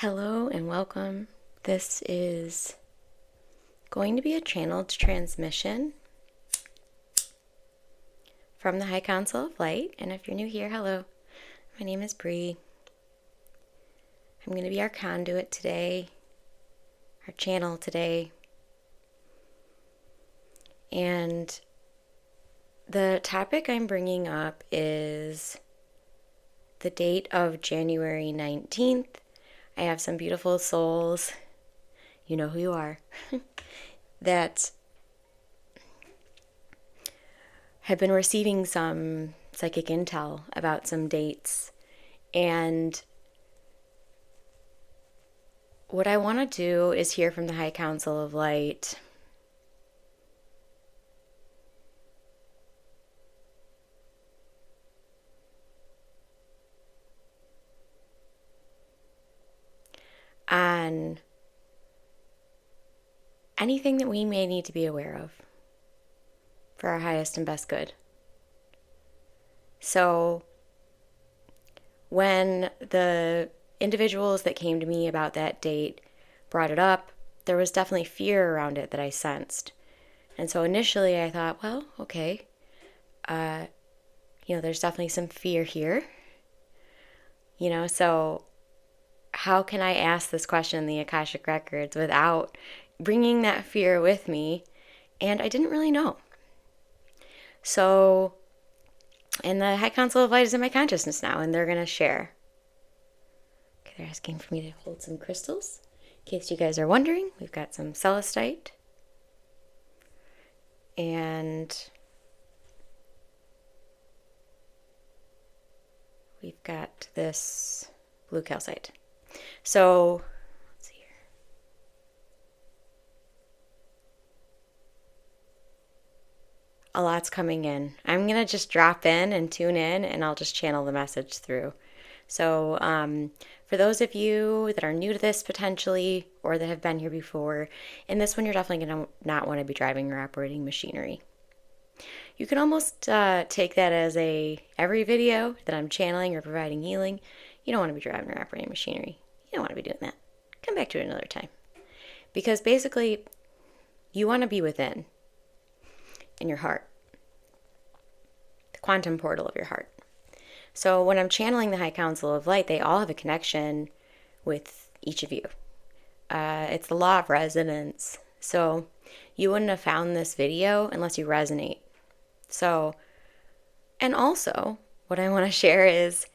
Hello and welcome. This is going to be a channeled transmission from the High Council of Light. And if you're new here, hello. My name is Bree. I'm going to be our conduit today, our channel today. And the topic I'm bringing up is the date of January 19th. I have some beautiful souls, you know who you are, that have been receiving some psychic intel about some dates. And what I want to do is hear from the High Council of Light on anything that we may need to be aware of for our highest and best good. So when the individuals that came to me about that date brought it up, there was definitely fear around it that I sensed. And so initially I thought, well, okay, there's definitely some fear here. So how can I ask this question in the Akashic Records without bringing that fear with me? And I didn't really know. So, and the High Council of Light is in my consciousness now, and they're going to share. Okay, they're asking for me to hold some crystals. In case you guys are wondering, we've got some celestite. And we've got this blue calcite. So, let's see here. A lot's coming in. I'm going to just drop in and tune in, and I'll just channel the message through. So, for those of you that are new to this potentially, or that have been here before, in this one you're definitely going to not want to be driving or operating machinery. You can almost take that as every video that I'm channeling or providing healing, you don't want to be driving or operating machinery. You don't want to be doing that. Come back to it another time. Because basically, you want to be within, in your heart, the quantum portal of your heart. So when I'm channeling the High Council of Light, they all have a connection with each of you. It's the law of resonance. So you wouldn't have found this video unless you resonate. So, and also, what I want to share is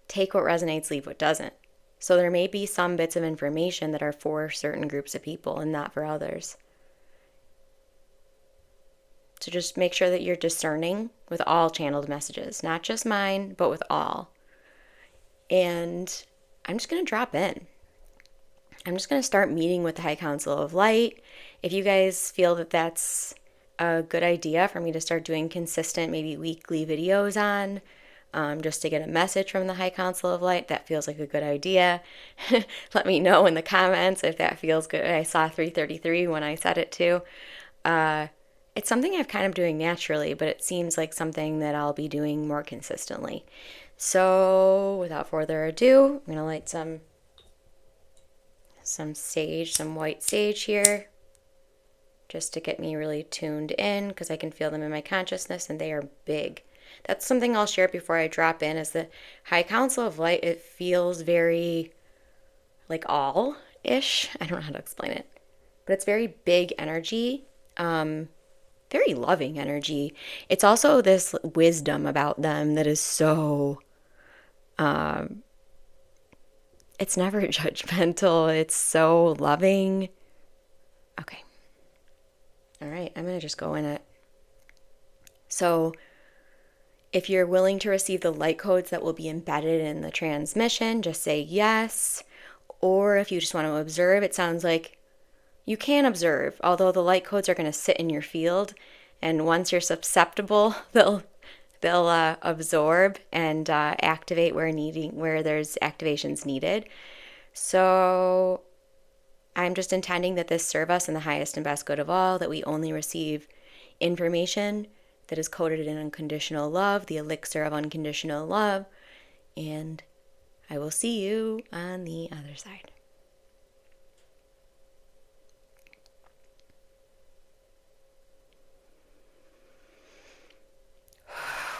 take what resonates, leave what doesn't. So there may be some bits of information that are for certain groups of people and not for others. So just make sure that you're discerning with all channeled messages, not just mine, but with all. And I'm just going to drop in. I'm just going to start meeting with the High Council of Light. If you guys feel that that's a good idea for me to start doing consistent, maybe weekly videos on, just to get a message from the High Council of Light, that feels like a good idea. Let me know in the comments if that feels good. I saw 333 when I said it too. It's something I've kind of doing naturally, but it seems like something that I'll be doing more consistently. So without further ado, I'm going to light some sage, some white sage here, just to get me really tuned in, because I can feel them in my consciousness and they are big. That's something I'll share before I drop in, is the High Council of Light. It feels very like all-ish. I don't know how to explain it, but it's very big energy, very loving energy. It's also this wisdom about them that is so, it's never judgmental. It's so loving. Okay. All right, I'm going to just go in it. So if you're willing to receive the light codes that will be embedded in the transmission, just say yes. Or if you just want to observe, it sounds like you can observe, although the light codes are going to sit in your field. And once you're susceptible, they'll absorb and activate where there's activations needed. So I'm just intending that this serve us in the highest and best good of all, that we only receive information that is coded in unconditional love, the elixir of unconditional love, and I will see you on the other side.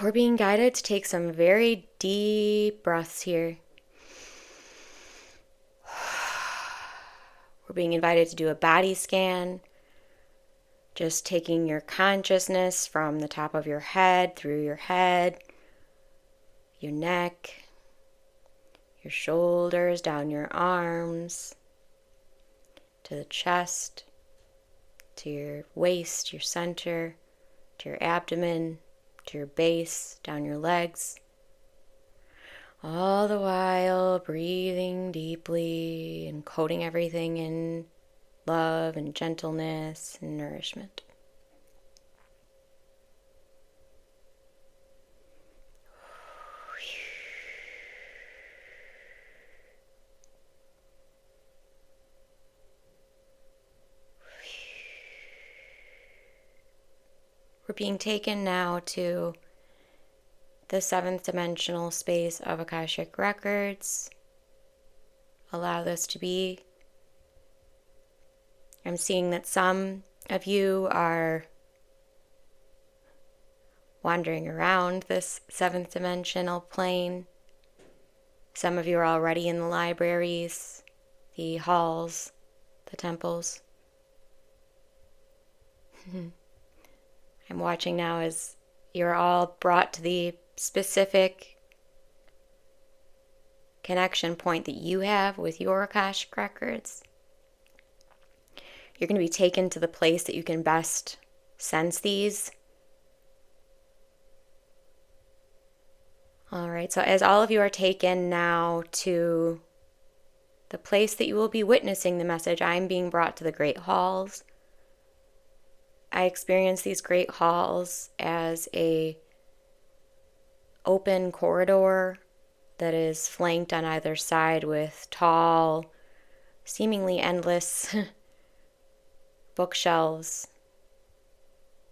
We're being guided to take some very deep breaths here. We're being invited to do a body scan, just taking your consciousness from the top of your head, through your head, your neck, your shoulders, down your arms, to the chest, to your waist, your center, to your abdomen, to your base, down your legs. All the while breathing deeply and coating everything in love and gentleness and nourishment. We're being taken now to the 7th dimensional space of Akashic records. Allow this to be. I'm seeing that some of you are wandering around this 7th dimensional plane. Some of you are already in the libraries, the halls, the temples. I'm watching now as you're all brought to the specific connection point that you have with your Akashic records. You're going to be taken to the place that you can best sense these. All right, so as all of you are taken now to the place that you will be witnessing the message, I'm being brought to the great halls. I experience these great halls as a open corridor that is flanked on either side with tall, seemingly endless bookshelves.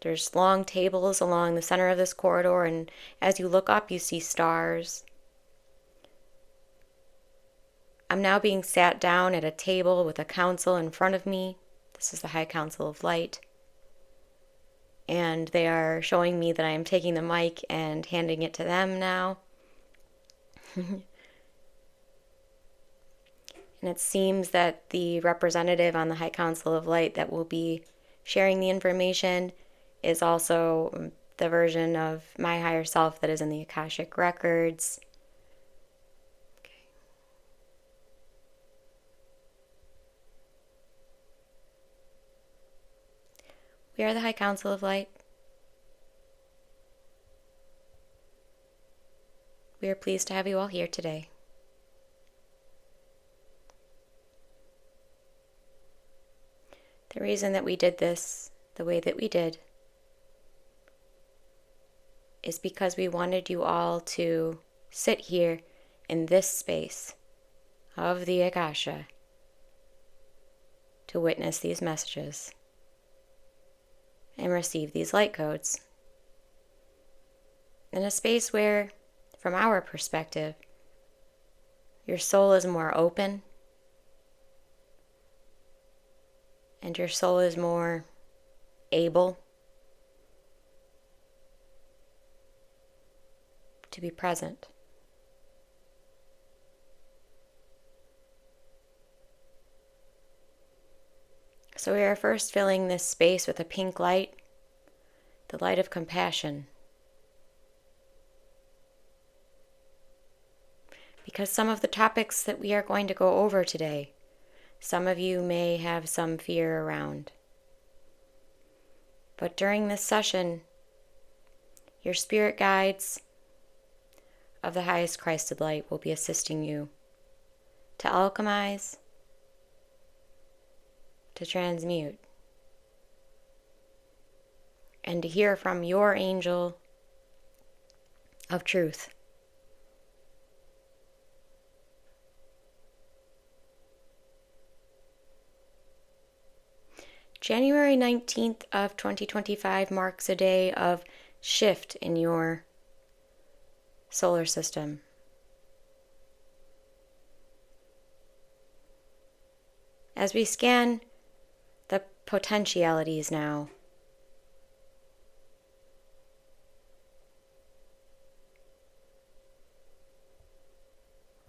There's long tables along the center of this corridor, and as you look up, you see stars. I'm now being sat down at a table with a council in front of me. This is the High Council of Light. And they are showing me that I am taking the mic and handing it to them now. And it seems that the representative on the High Council of Light that will be sharing the information is also the version of my higher self that is in the Akashic records. Okay. We are the High Council of Light. We are pleased to have you all here today. The reason that we did this the way that we did is because we wanted you all to sit here in this space of the Akasha to witness these messages and receive these light codes in a space where, from our perspective, your soul is more open and your soul is more able to be present. So we are first filling this space with a pink light, the light of compassion. Because some of the topics that we are going to go over today, some of you may have some fear around. But during this session, your spirit guides of the highest Christed light will be assisting you to alchemize, to transmute, and to hear from your angel of truth. January 19th of 2025 marks a day of shift in your solar system. As we scan the potentialities now,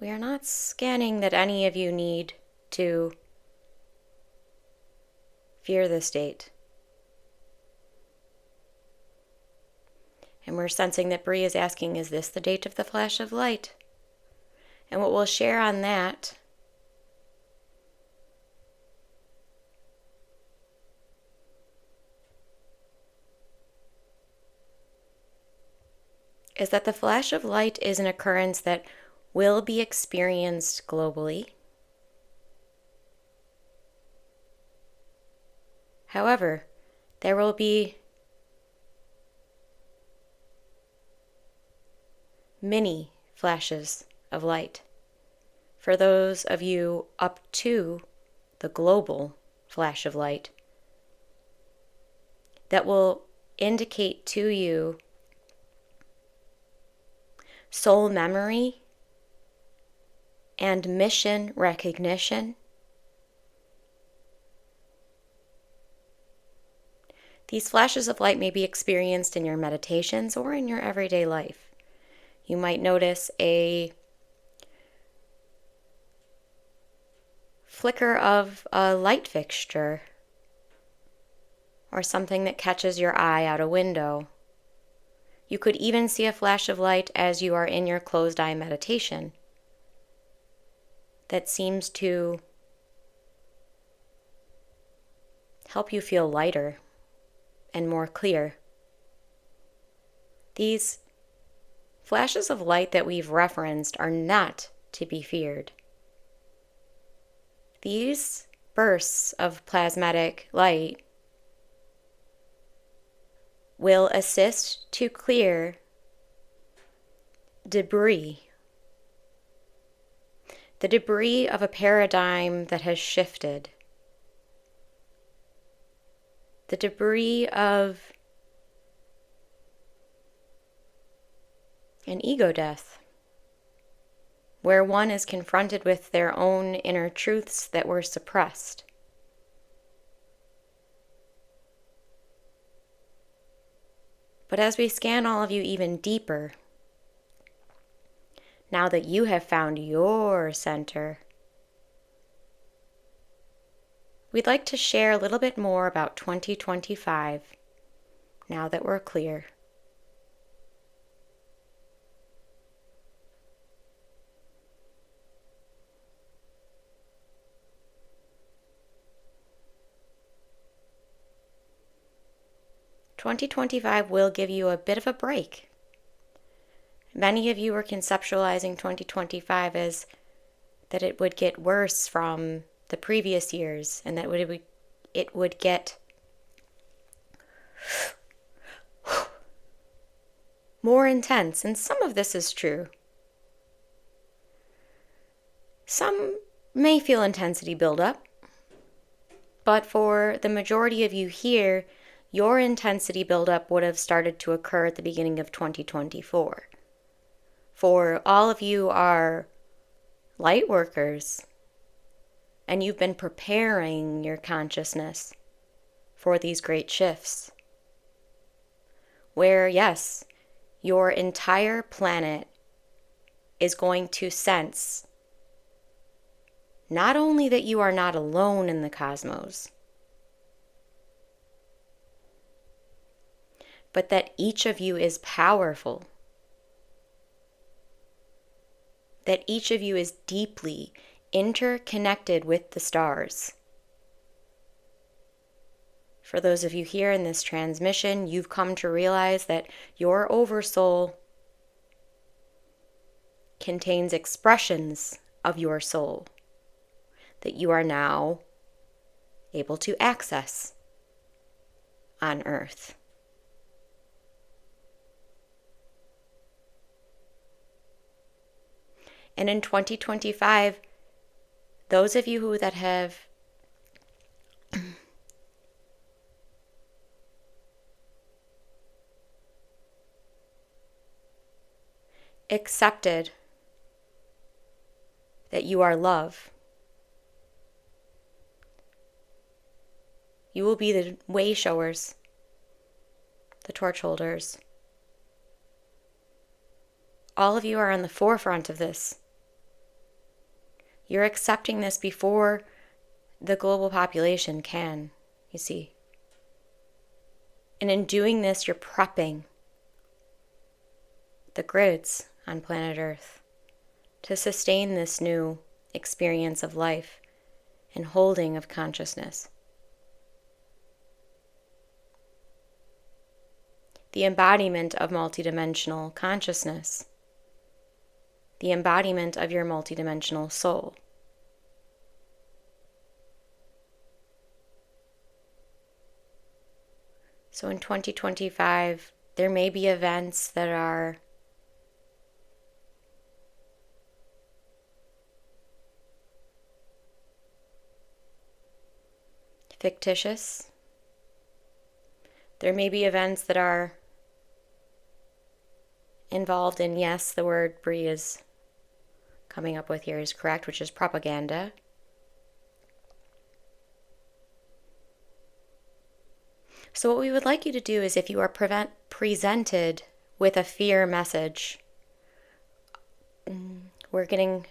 we are not scanning that any of you need to fear the state. And we're sensing that Bree is asking, is this the date of the flash of light? And what we'll share on that is that the flash of light is an occurrence that will be experienced globally. However, there will be many flashes of light for those of you up to the global flash of light that will indicate to you soul memory and mission recognition. These flashes of light may be experienced in your meditations or in your everyday life. You might notice a flicker of a light fixture or something that catches your eye out a window. You could even see a flash of light as you are in your closed eye meditation that seems to help you feel lighter and more clear. These flashes of light that we've referenced are not to be feared. These bursts of plasmatic light will assist to clear debris, the debris of a paradigm that has shifted, the debris of an ego death, where one is confronted with their own inner truths that were suppressed. But as we scan all of you even deeper, now that you have found your center, we'd like to share a little bit more about 2025, now that we're clear. "2025 will give you a bit of a break. Many of you were conceptualizing 2025 as that it would get worse from the previous years and that it would get more intense. And some of this is true. Some may feel intensity build up, but for the majority of you here, your intensity buildup would have started to occur at the beginning of 2024. For all of you are light workers, and you've been preparing your consciousness for these great shifts. Where, yes, your entire planet is going to sense not only that you are not alone in the cosmos, but that each of you is powerful, that each of you is deeply interconnected with the stars. For those of you here in this transmission, you've come to realize that your oversoul contains expressions of your soul that you are now able to access on Earth. And in 2025, those of you that have accepted that you are love, You will be the way showers, the torch holders. All of you are on the forefront of this. You're accepting this before the global population can, you see. And in doing this, you're prepping the grids on planet Earth to sustain this new experience of life and holding of consciousness. The embodiment of multidimensional consciousness. The embodiment of your multidimensional soul. So in 2025, there may be events that are fictitious. There may be events that are involved in, yes, the word Bree is coming up with here is correct, which is propaganda. So what we would like you to do is, if you are presented with a fear message, they're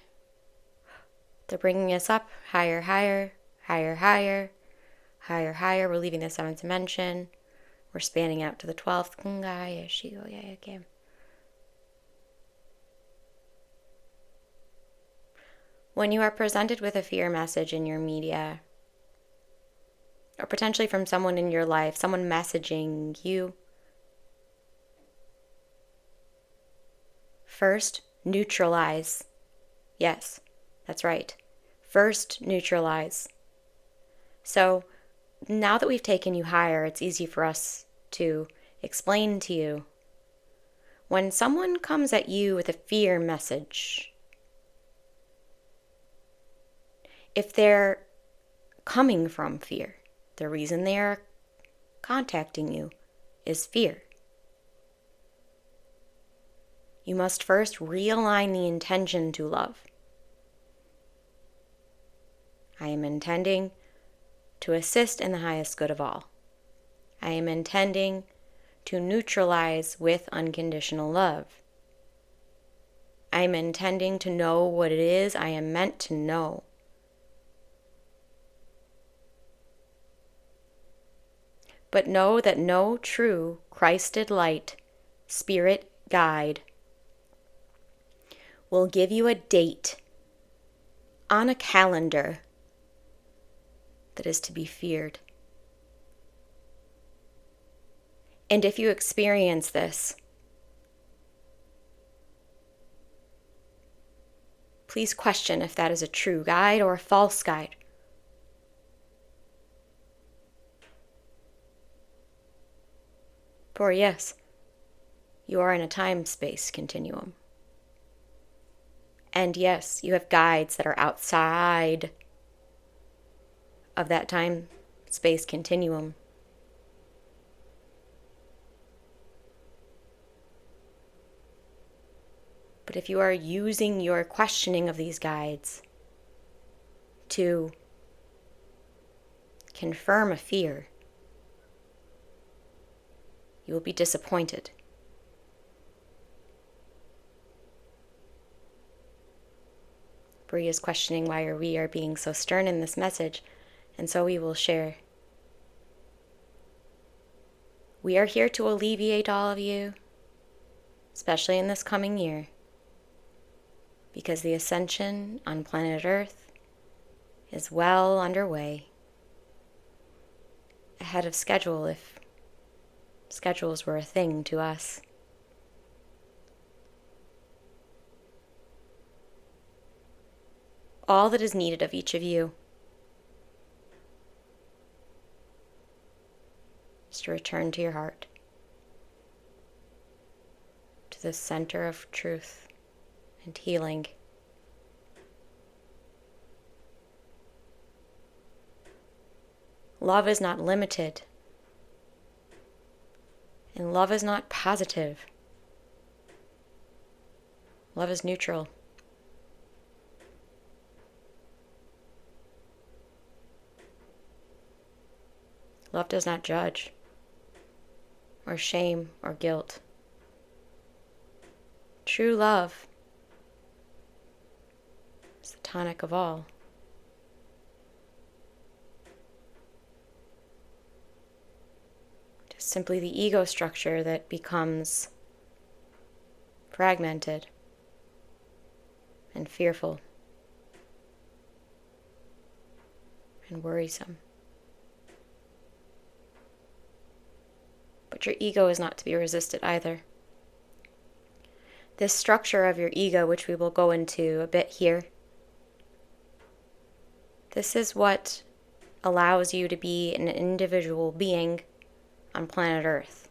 bringing us up higher, higher, higher, higher, higher, higher. We're leaving the 7th dimension. We're spanning out to the 12th. When you are presented with a fear message in your media, or potentially from someone in your life, someone messaging you, first, neutralize. Yes, that's right. First, neutralize. So now that we've taken you higher, it's easy for us to explain to you. When someone comes at you with a fear message, if they're coming from fear, the reason they are contacting you is fear. You must first realign the intention to love. I am intending to assist in the highest good of all. I am intending to neutralize with unconditional love. I am intending to know what it is I am meant to know. But know that no true Christed light, spirit guide will give you a date on a calendar that is to be feared. And if you experience this, please question if that is a true guide or a false guide. For yes, you are in a time-space continuum. And yes, you have guides that are outside of that time-space continuum. But if you are using your questioning of these guides to confirm a fear, you will be disappointed. Bree is questioning why we are being so stern in this message, and so we will share. We are here to alleviate all of you, especially in this coming year, because the ascension on planet Earth is well underway, ahead of schedule if schedules were a thing to us. All that is needed of each of you is to return to your heart, to the center of truth and healing. Love is not limited, and love is not positive. Love is neutral. Love does not judge, or shame, or guilt. True love is the tonic of all. Just simply the ego structure that becomes fragmented and fearful and worrisome. But your ego is not to be resisted either. This structure of your ego, which we will go into a bit here, this is what allows you to be an individual being on planet Earth.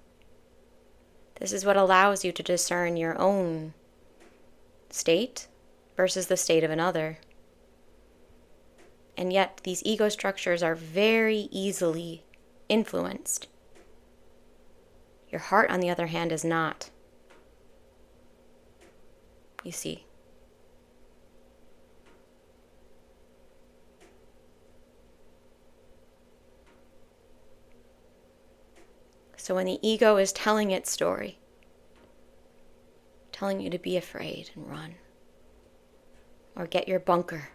This is what allows you to discern your own state versus the state of another. And yet these ego structures are very easily influenced. Your heart, on the other hand, is not. You see. So when the ego is telling its story, telling you to be afraid and run, or get your bunker,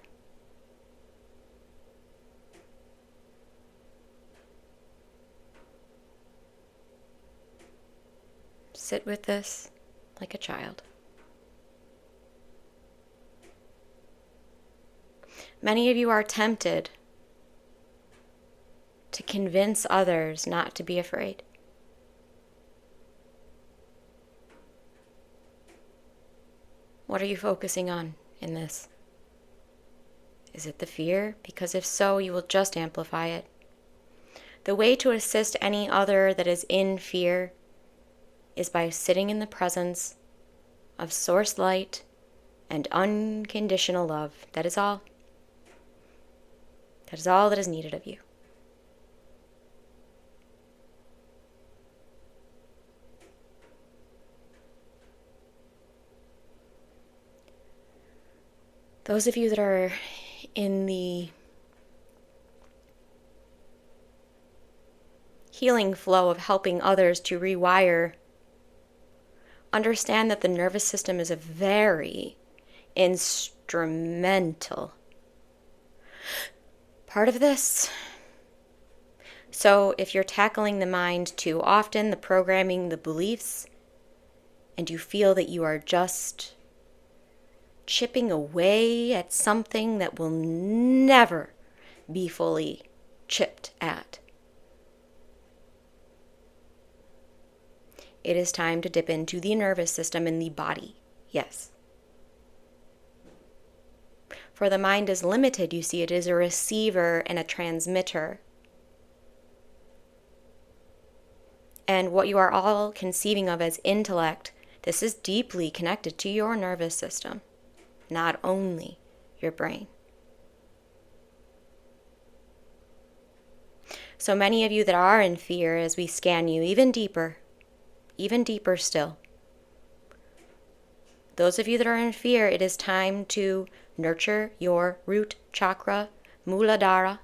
sit with this like a child. Many of you are tempted to convince others not to be afraid. What are you focusing on in this? Is it the fear? Because if so, you will just amplify it. The way to assist any other that is in fear is by sitting in the presence of source light and unconditional love. That is all. That is all that is needed of you. Those of you that are in the healing flow of helping others to rewire, understand that the nervous system is a very instrumental part of this. So if you're tackling the mind too often, the programming, the beliefs, and you feel that you are just chipping away at something that will never be fully chipped at, it is time to dip into the nervous system and the body. Yes. For the mind is limited, you see, it is a receiver and a transmitter. And what you are all conceiving of as intellect, this is deeply connected to your nervous system, not only your brain. So many of you that are in fear, as we scan you even deeper still, those of you that are in fear, it is time to nurture your root chakra, Muladhara.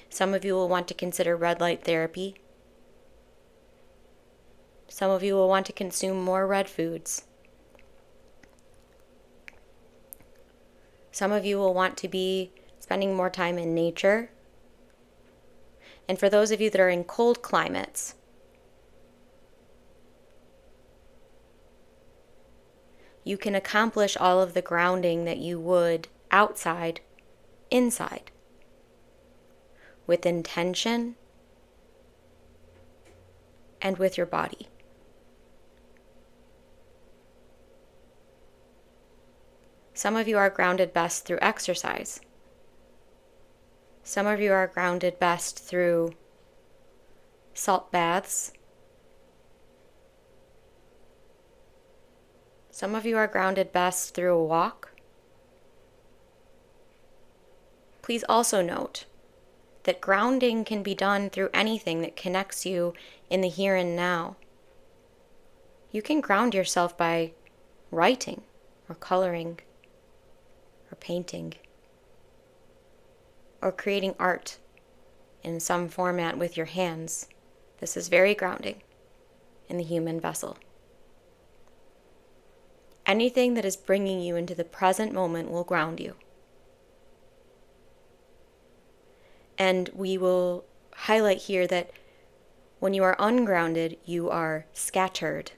Some of you will want to consider red light therapy. Some of you will want to consume more red foods. Some of you will want to be spending more time in nature. And for those of you that are in cold climates, you can accomplish all of the grounding that you would outside, inside, with intention and with your body. Some of you are grounded best through exercise. Some of you are grounded best through salt baths. Some of you are grounded best through a walk. Please also note that grounding can be done through anything that connects you in the here and now. You can ground yourself by writing or coloring. or painting, or creating art in some format with your hands. This is very grounding in the human vessel. Anything that is bringing you into the present moment will ground you. And we will highlight here that when you are ungrounded, you are scattered.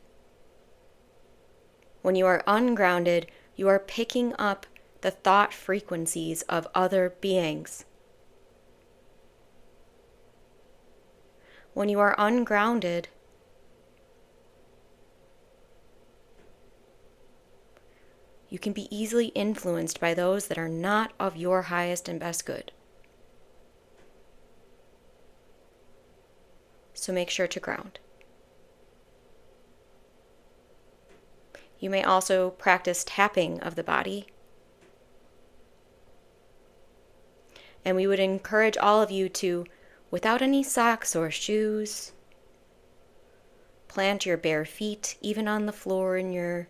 When you are ungrounded, you are picking up the thought frequencies of other beings. When you are ungrounded, you can be easily influenced by those that are not of your highest and best good. So make sure to ground. You may also practice tapping of the body. And we would encourage all of you to, without any socks or shoes, plant your bare feet even on the floor in your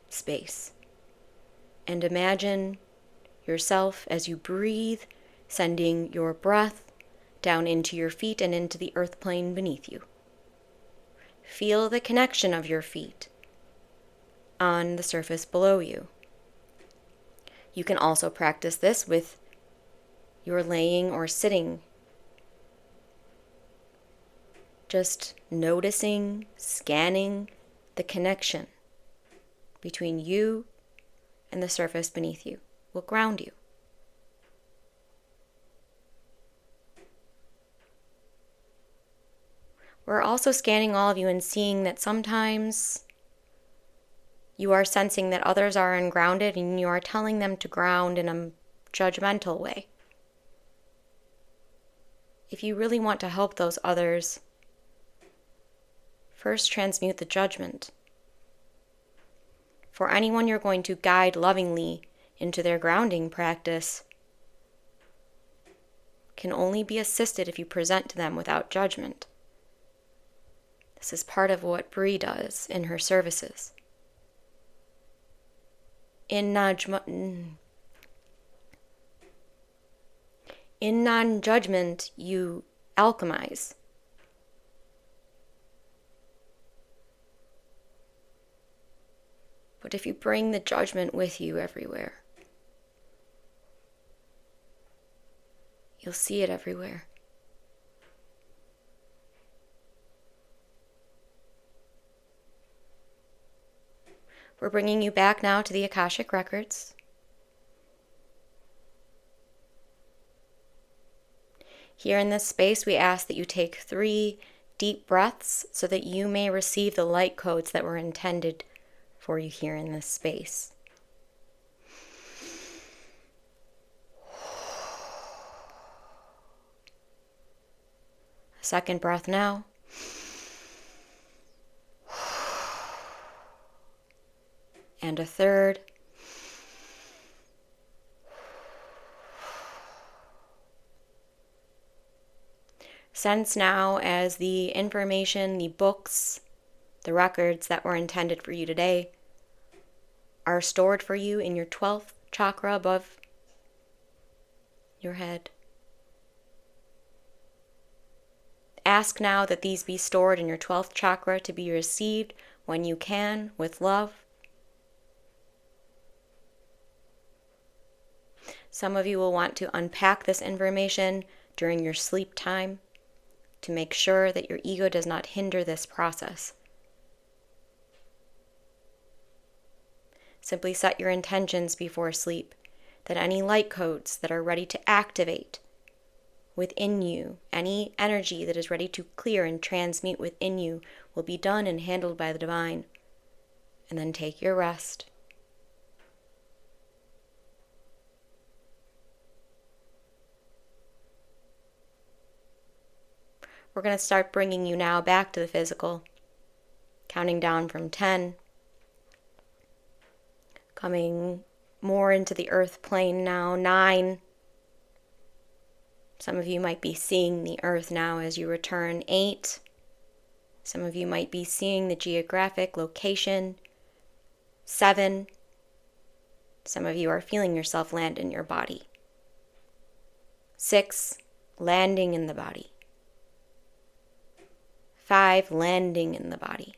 space. And imagine yourself as you breathe, sending your breath down into your feet and into the earth plane beneath you. Feel the connection of your feet on the surface below you. You can also practice this with your laying or sitting. Just noticing, scanning the connection between you and the surface beneath you will ground you. We're also scanning all of you and seeing that sometimes you are sensing that others are ungrounded and you are telling them to ground in a judgmental way. If you really want to help those others, first transmute the judgment. For anyone you're going to guide lovingly into their grounding practice can only be assisted if you present to them without judgment. This is part of what Bree does in her services. In non-judgment, you alchemize. But if you bring the judgment with you everywhere, you'll see it everywhere. We're bringing you back now to the Akashic records. Here in this space, we ask that you take 3 deep breaths so that you may receive the light codes that were intended for you here in this space. Second breath now. And a third. Sense now as the information, the books, the records that were intended for you today are stored for you in your 12th chakra above your head. Ask now that these be stored in your 12th chakra to be received when you can with love. Some of you will want to unpack this information during your sleep time to make sure that your ego does not hinder this process. Simply set your intentions before sleep that any light codes that are ready to activate within you, any energy that is ready to clear and transmute within you, will be done and handled by the divine. And then take your rest. We're going to start bringing you now back to the physical, counting down from 10, coming more into the earth plane now, 9. Some of you might be seeing the earth now as you return, 8. Some of you might be seeing the geographic location, 7. Some of you are feeling yourself land in your body. 6, landing in the body. 5, landing in the body.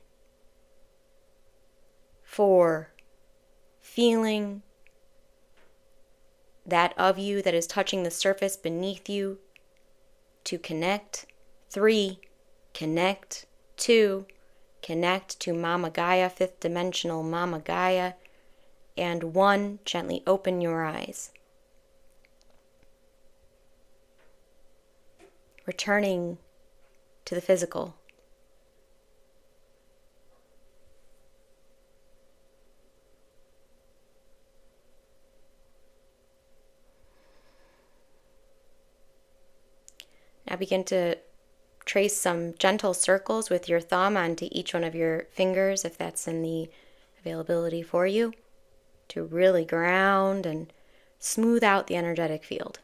4, feeling that of you that is touching the surface beneath you to connect. 3, connect. 2, connect to Mama Gaia, 5th dimensional Mama Gaia. And 1, gently open your eyes. Returning to the physical. Now begin to trace some gentle circles with your thumb onto each one of your fingers, if that's in the availability for you, to really ground and smooth out the energetic field.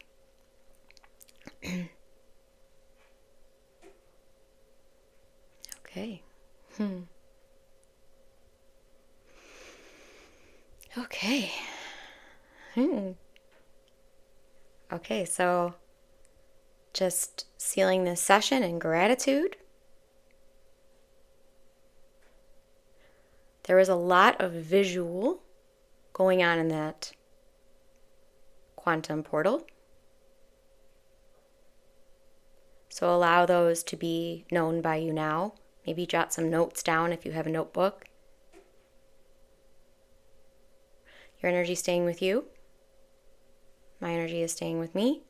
Okay. Okay. Okay, so just sealing this session in gratitude. There was a lot of visual going on in that quantum portal. So allow those to be known by you now. Maybe jot some notes down if you have a notebook. Your energy is staying with you. My energy is staying with me.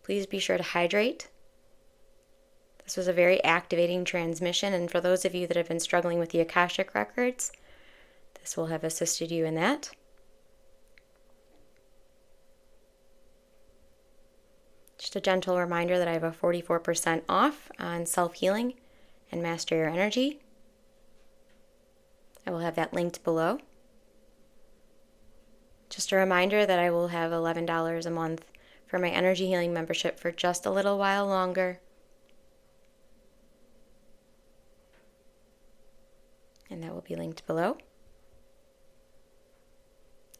Please be sure to hydrate. This was a very activating transmission, and for those of you that have been struggling with the Akashic records, this will have assisted you in that. Just a gentle reminder that I have a 44% off on self-healing and master your energy. I will have that linked below. Just a reminder that I will have $11 a month for my energy healing membership for just a little while longer. And that will be linked below.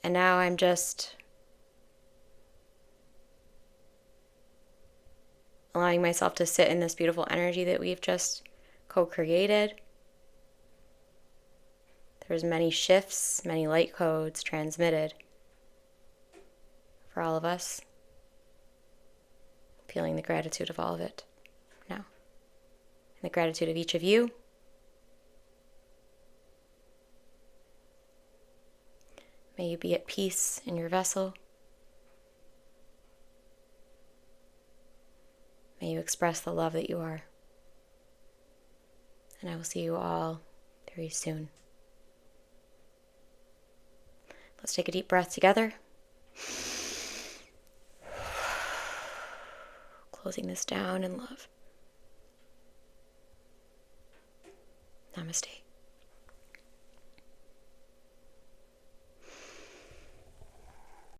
And now I'm just allowing myself to sit in this beautiful energy that we've just co-created. There's many shifts, many light codes transmitted for all of us. Feeling the gratitude of all of it now. And the gratitude of each of you. May you be at peace in your vessel. May you express the love that you are. And I will see you all very soon. Let's take a deep breath together. Closing this down in love. Namaste.